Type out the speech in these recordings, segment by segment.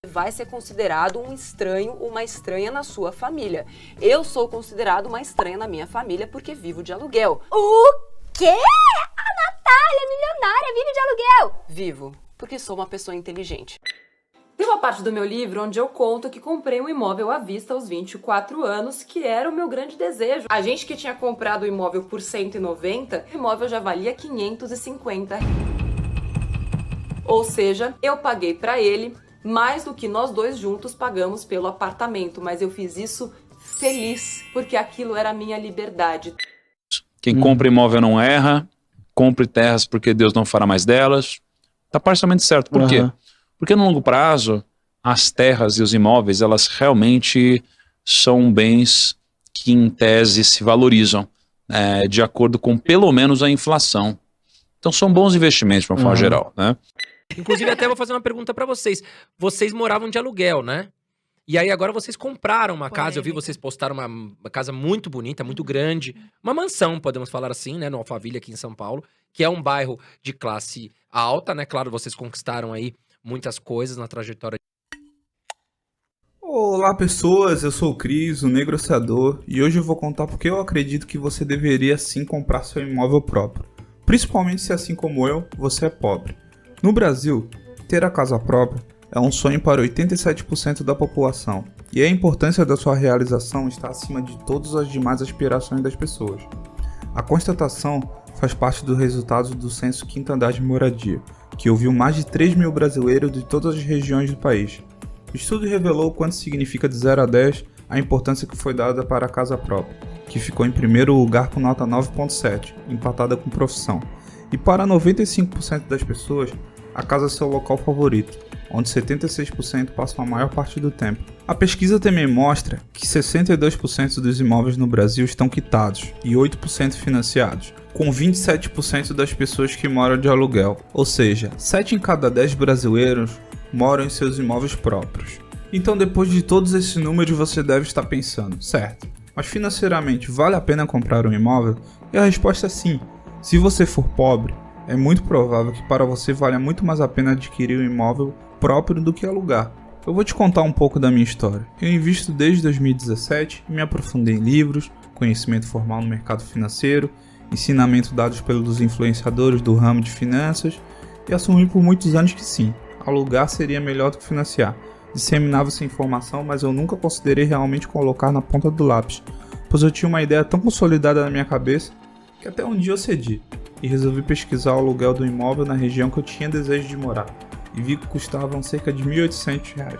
vai ser considerado um estranho, uma estranha na sua família. Eu sou considerado uma estranha na minha família porque vivo de aluguel. O quê? A Natália, milionária, vive de aluguel? Vivo, porque sou uma pessoa inteligente. Tem uma parte do meu livro onde eu conto que comprei um imóvel à vista aos 24 anos, que era o meu grande desejo. A gente que tinha comprado o imóvel por 190, o imóvel já valia 550. Ou seja, eu paguei para ele mais do que nós dois juntos pagamos pelo apartamento, mas eu fiz isso feliz, porque aquilo era a minha liberdade. Quem compra imóvel não erra, compre terras porque Deus não fará mais delas. Tá parcialmente certo. Por quê? Porque no longo prazo, as terras e os imóveis, elas realmente são bens que em tese se valorizam, de acordo com pelo menos a inflação. Então são bons investimentos de uma forma geral, né? Inclusive, até vou fazer uma pergunta pra vocês. Vocês moravam de aluguel, né? E aí agora vocês compraram uma casa, eu vi vocês postaram uma casa muito bonita, muito grande. Uma mansão, podemos falar assim, né? No Alphaville, aqui em São Paulo. Que é um bairro de classe alta, né? Claro, vocês conquistaram aí muitas coisas na trajetória. Olá pessoas, eu sou o Cris, o negociador, e hoje eu vou contar porque eu acredito que você deveria sim comprar seu imóvel próprio. Principalmente se, assim como eu, você é pobre. No Brasil, ter a casa própria é um sonho para 87% da população, e a importância da sua realização está acima de todas as demais aspirações das pessoas. A constatação faz parte dos resultados do Censo Quinto Andar de Moradia, que ouviu mais de 3 mil brasileiros de todas as regiões do país. O estudo revelou quanto significa de 0 a 10 a importância que foi dada para a casa própria, que ficou em primeiro lugar com nota 9.7, empatada com profissão. E para 95% das pessoas, a casa é seu local favorito, onde 76% passam a maior parte do tempo. A pesquisa também mostra que 62% dos imóveis no Brasil estão quitados e 8% financiados, com 27% das pessoas que moram de aluguel, ou seja, 7 em cada 10 brasileiros moram em seus imóveis próprios. Então, depois de todos esses números, você deve estar pensando, certo, mas financeiramente vale a pena comprar um imóvel? E a resposta é sim. Se você for pobre, é muito provável que para você valha muito mais a pena adquirir um imóvel próprio do que alugar. Eu vou te contar um pouco da minha história. Eu invisto desde 2017 e me aprofundei em livros, conhecimento formal no mercado financeiro, ensinamento dados pelos influenciadores do ramo de finanças e assumi por muitos anos que sim, alugar seria melhor do que financiar. Disseminava essa informação, mas eu nunca considerei realmente colocar na ponta do lápis, pois eu tinha uma ideia tão consolidada na minha cabeça que até um dia eu cedi e resolvi pesquisar o aluguel do imóvel na região que eu tinha desejo de morar e vi que custavam cerca de R$ 1.800.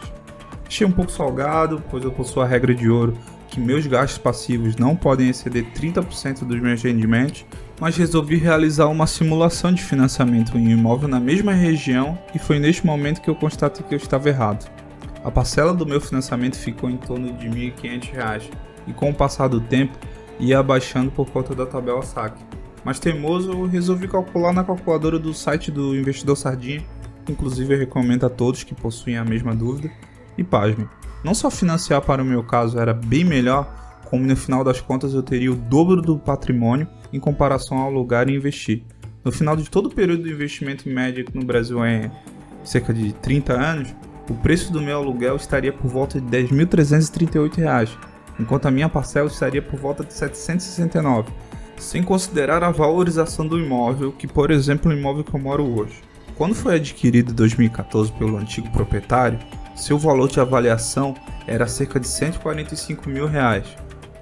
Achei um pouco salgado, pois eu possuo a regra de ouro que meus gastos passivos não podem exceder 30% dos meus rendimentos, mas resolvi realizar uma simulação de financiamento em um imóvel na mesma região e foi neste momento que eu constatei que eu estava errado. A parcela do meu financiamento ficou em torno de R$ 1.500 e com o passar do tempo ia abaixando por conta da tabela saque. Mas teimoso, eu resolvi calcular na calculadora do site do Investidor Sardinha, inclusive eu recomendo a todos que possuem a mesma dúvida, e pasmem, não só financiar para o meu caso era bem melhor, como no final das contas eu teria o dobro do patrimônio em comparação ao alugar e investir. No final de todo o período de investimento em média, que no Brasil é cerca de 30 anos, o preço do meu aluguel estaria por volta de R$ 10.338, enquanto a minha parcela estaria por volta de R$ 769, sem considerar a valorização do imóvel, que por exemplo é o imóvel que eu moro hoje. Quando foi adquirido em 2014 pelo antigo proprietário, seu valor de avaliação era cerca de R$ 145 mil.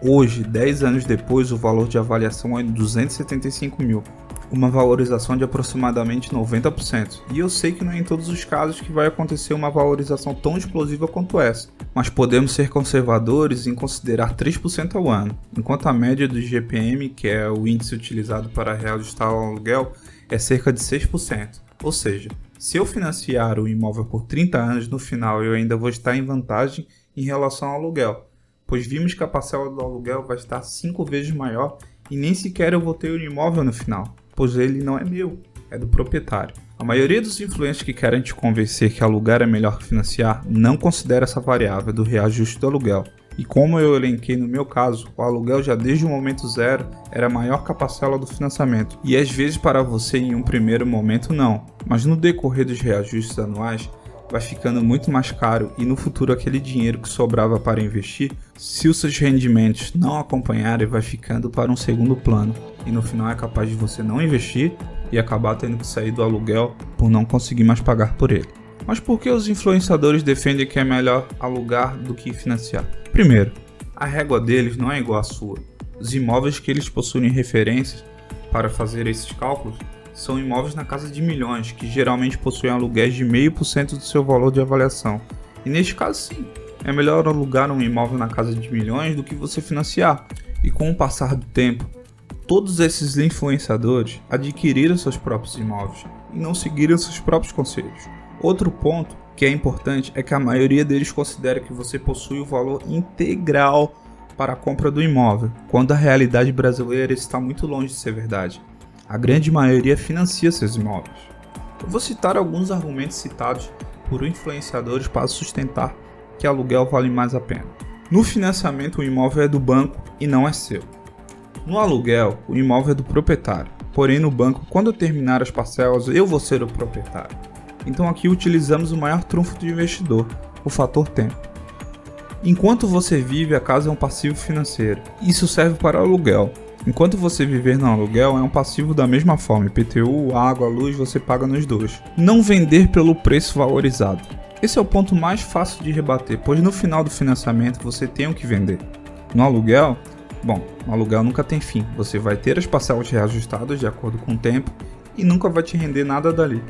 Hoje, 10 anos depois, o valor de avaliação é de R$ 275 mil, uma valorização de aproximadamente 90%. E eu sei que não é em todos os casos que vai acontecer uma valorização tão explosiva quanto essa, mas podemos ser conservadores em considerar 3% ao ano, enquanto a média do IGPM, que é o índice utilizado para reajustar o aluguel, é cerca de 6%. Ou seja, se eu financiar o imóvel por 30 anos, no final eu ainda vou estar em vantagem em relação ao aluguel, pois vimos que a parcela do aluguel vai estar 5 vezes maior e nem sequer eu vou ter o imóvel no final, pois ele não é meu, é do proprietário. A maioria dos influencers que querem te convencer que alugar é melhor que financiar não considera essa variável do reajuste do aluguel. E como eu elenquei no meu caso, o aluguel já desde o momento zero era maior que a parcela do financiamento. E às vezes para você em um primeiro momento não, mas no decorrer dos reajustes anuais, vai ficando muito mais caro e no futuro aquele dinheiro que sobrava para investir, se os seus rendimentos não acompanharem, vai ficando para um segundo plano e no final é capaz de você não investir e acabar tendo que sair do aluguel por não conseguir mais pagar por ele. Mas por que os influenciadores defendem que é melhor alugar do que financiar? Primeiro, a régua deles não é igual à sua. Os imóveis que eles possuem referências para fazer esses cálculos são imóveis na casa de milhões, que geralmente possuem aluguéis de 0,5% do seu valor de avaliação. E neste caso sim, é melhor alugar um imóvel na casa de milhões do que você financiar. E com o passar do tempo, todos esses influenciadores adquiriram seus próprios imóveis e não seguiram seus próprios conselhos. Outro ponto que é importante é que a maioria deles considera que você possui o valor integral para a compra do imóvel, quando a realidade brasileira está muito longe de ser verdade. A grande maioria financia seus imóveis. Eu vou citar alguns argumentos citados por influenciadores para sustentar que aluguel vale mais a pena. No financiamento, o imóvel é do banco e não é seu. No aluguel, o imóvel é do proprietário. Porém, no banco, quando eu terminar as parcelas, eu vou ser o proprietário. Então aqui utilizamos o maior trunfo do investidor, o fator tempo. Enquanto você vive, a casa é um passivo financeiro. Isso serve para o aluguel. Enquanto você viver no aluguel, é um passivo da mesma forma. IPTU, água, luz, você paga nos dois. Não vender pelo preço valorizado. Esse é o ponto mais fácil de rebater, pois no final do financiamento você tem o que vender. No aluguel, no aluguel nunca tem fim. Você vai ter as parcelas reajustadas de acordo com o tempo e nunca vai te render nada dali.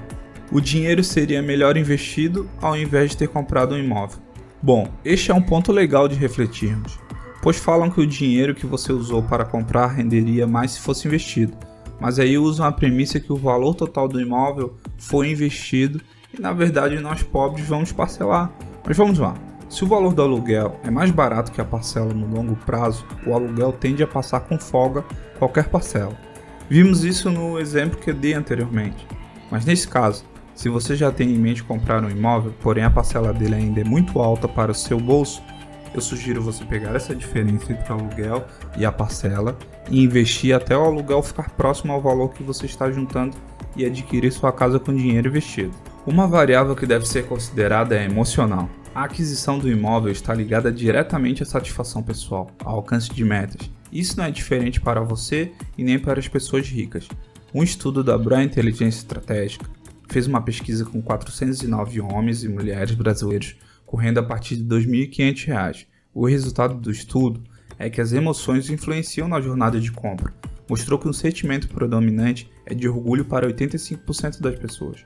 O dinheiro seria melhor investido ao invés de ter comprado um imóvel. Bom, este é um ponto legal de refletirmos, pois falam que o dinheiro que você usou para comprar renderia mais se fosse investido, mas aí usam a premissa que o valor total do imóvel foi investido e na verdade nós pobres vamos parcelar. Mas vamos lá, se o valor do aluguel é mais barato que a parcela no longo prazo, o aluguel tende a passar com folga qualquer parcela. Vimos isso no exemplo que eu dei anteriormente, mas nesse caso, se você já tem em mente comprar um imóvel, porém a parcela dele ainda é muito alta para o seu bolso, eu sugiro você pegar essa diferença entre o aluguel e a parcela e investir até o aluguel ficar próximo ao valor que você está juntando e adquirir sua casa com dinheiro investido. Uma variável que deve ser considerada é emocional. A aquisição do imóvel está ligada diretamente à satisfação pessoal, ao alcance de metas. Isso não é diferente para você e nem para as pessoas ricas. Um estudo da Bra Inteligência Estratégica fez uma pesquisa com 409 homens e mulheres brasileiros com renda a partir de R$ 2.500. O resultado do estudo é que as emoções influenciam na jornada de compra. Mostrou que um sentimento predominante é de orgulho para 85% das pessoas.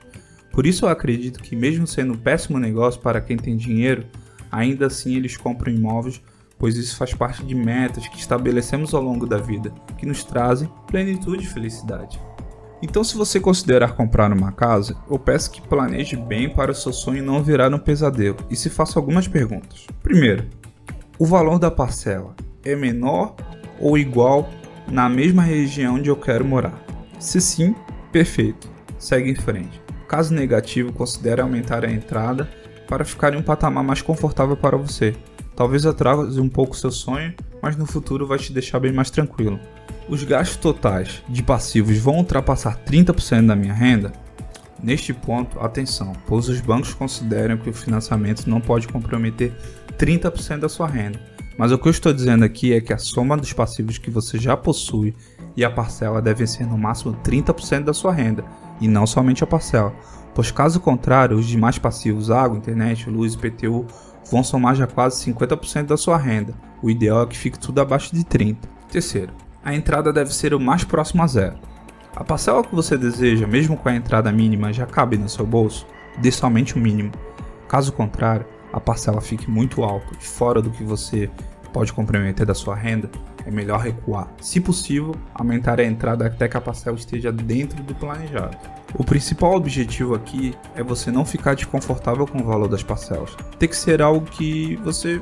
Por isso eu acredito que mesmo sendo um péssimo negócio para quem tem dinheiro, ainda assim eles compram imóveis, pois isso faz parte de metas que estabelecemos ao longo da vida, que nos trazem plenitude e felicidade. Então, se você considerar comprar uma casa, eu peço que planeje bem para o seu sonho não virar um pesadelo e se faça algumas perguntas. Primeiro, o valor da parcela é menor ou igual na mesma região onde eu quero morar? Se sim, perfeito, segue em frente. Caso negativo, considere aumentar a entrada para ficar em um patamar mais confortável para você. Talvez atrase um pouco seu sonho, mas no futuro vai te deixar bem mais tranquilo. Os gastos totais de passivos vão ultrapassar 30% da minha renda? Neste ponto, atenção, pois os bancos consideram que o financiamento não pode comprometer 30% da sua renda. Mas o que eu estou dizendo aqui é que a soma dos passivos que você já possui e a parcela devem ser no máximo 30% da sua renda, e não somente a parcela, pois caso contrário, os demais passivos, água, internet, luz e IPTU, vão somar já quase 50% da sua renda. O ideal é que fique tudo abaixo de 30%. Terceiro, a entrada deve ser o mais próximo a zero. A parcela que você deseja, mesmo com a entrada mínima, já cabe no seu bolso? Dê somente o mínimo. Caso contrário, a parcela fique muito alta e fora do que você pode comprometer da sua renda, é melhor recuar. Se possível, aumentar a entrada até que a parcela esteja dentro do planejado. O principal objetivo aqui é você não ficar desconfortável com o valor das parcelas. Tem que ser algo que você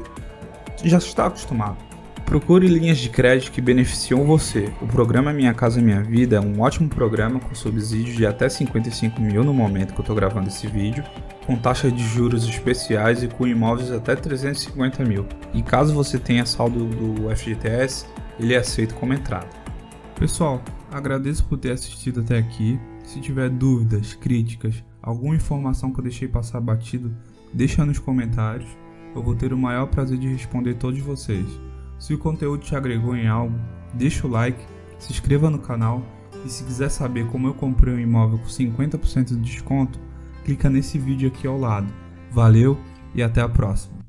já está acostumado. Procure linhas de crédito que beneficiam você. O programa Minha Casa Minha Vida é um ótimo programa com subsídios de até 55 mil no momento que eu estou gravando esse vídeo, com taxas de juros especiais e com imóveis até 350 mil. E caso você tenha saldo do FGTS, ele é aceito como entrada. Pessoal, agradeço por ter assistido até aqui. Se tiver dúvidas, críticas, Alguma informação que eu deixei passar batido, deixa nos comentários. Eu vou ter o maior prazer de responder todos vocês. Se o conteúdo te agregou em algo, deixa o like, se inscreva no canal e se quiser saber como eu comprei um imóvel com 50% de desconto, clica nesse vídeo aqui ao lado. Valeu e até a próxima!